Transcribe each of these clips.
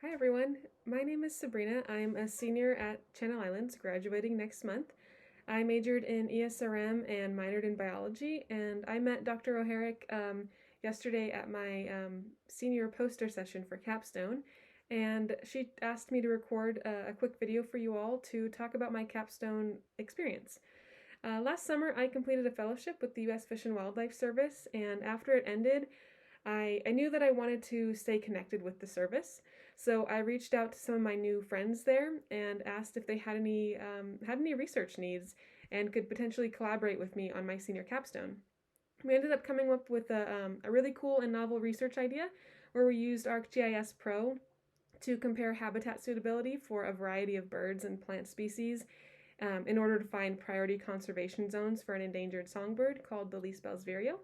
Hi everyone, my name is Sabrina. I'm a senior at Channel Islands, graduating next month. I majored in ESRM and minored in biology, and I met Dr. O'Harick yesterday at my senior poster session for Capstone, and she asked me to record a quick video for you all to talk about my Capstone experience. Last summer, I completed a fellowship with the U.S. Fish and Wildlife Service, and after it ended, I knew that I wanted to stay connected with the service, so I reached out to some of my new friends there and asked if they had any research needs and could potentially collaborate with me on my senior capstone. We ended up coming up with a really cool and novel research idea where we used ArcGIS Pro to compare habitat suitability for a variety of birds and plant species in order to find priority conservation zones for an endangered songbird called the Least-bell's vireo.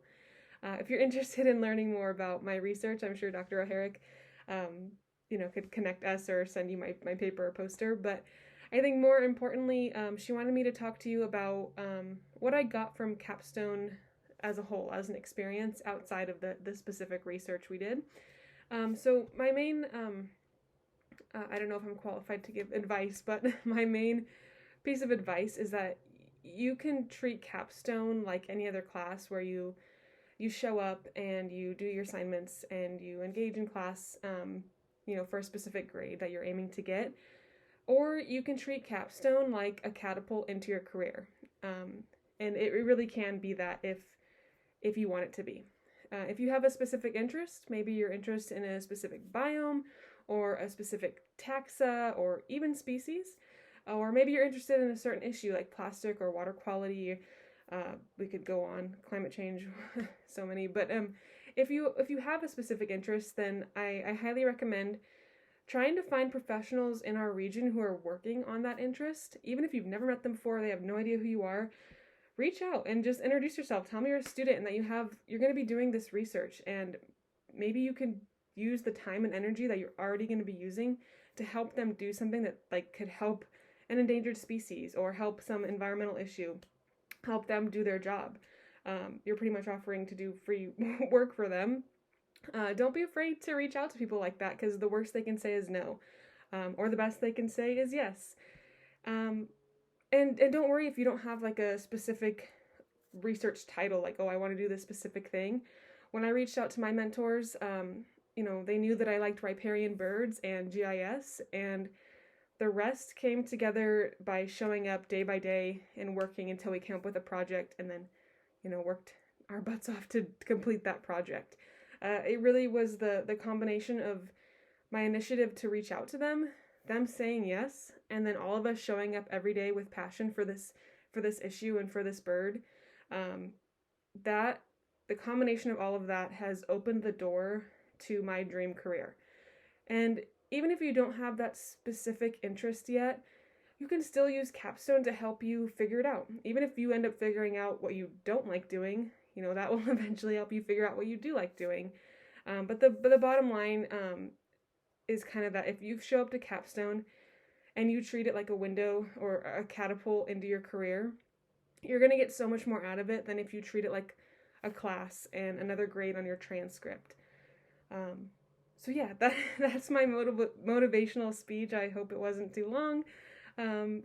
If you're interested in learning more about my research, I'm sure Dr. O'Harick, could connect us or send you my paper or poster. But I think more importantly, she wanted me to talk to you about what I got from Capstone as a whole, as an experience outside of the specific research we did. So my main, I don't know if I'm qualified to give advice, but my main piece of advice is that you can treat Capstone like any other class where you show up and you do your assignments and you engage in class, for a specific grade that you're aiming to get. Or you can treat Capstone like a catapult into your career. And it really can be that if you want it to be. If you have a specific interest, maybe you're interested in a specific biome or a specific taxa or even species, or maybe you're interested in a certain issue like plastic or water quality. We could go on climate change, so many. But if you have a specific interest, then I highly recommend trying to find professionals in our region who are working on that interest. Even if you've never met them before, they have no idea who you are. Reach out and just introduce yourself. Tell them you're a student and that you're going to be doing this research, and maybe you can use the time and energy that you're already going to be using to help them do something that could help an endangered species or help some environmental issue, help them do their job. You're pretty much offering to do free work for them. Don't be afraid to reach out to people like that, because the worst they can say is no, or the best they can say is yes. And don't worry if you don't have a specific research title, like, oh, I want to do this specific thing. When I reached out to my mentors, they knew that I liked riparian birds and GIS, and the rest came together by showing up day by day and working until we came up with a project, and then, worked our butts off to complete that project. It really was the combination of my initiative to reach out to them saying yes, and then all of us showing up every day with passion for this issue and for this bird. That the combination of all of that has opened the door to my dream career. And even if you don't have that specific interest yet, you can still use Capstone to help you figure it out. Even if you end up figuring out what you don't like doing, that will eventually help you figure out what you do like doing. But the bottom line is kind of that if you show up to Capstone and you treat it like a window or a catapult into your career, you're going to get so much more out of it than if you treat it like a class and another grade on your transcript. So yeah, that's my motivational speech. I hope it wasn't too long.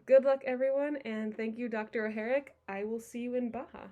Good luck, everyone, and thank you, Dr. O'Harick. I will see you in Baja.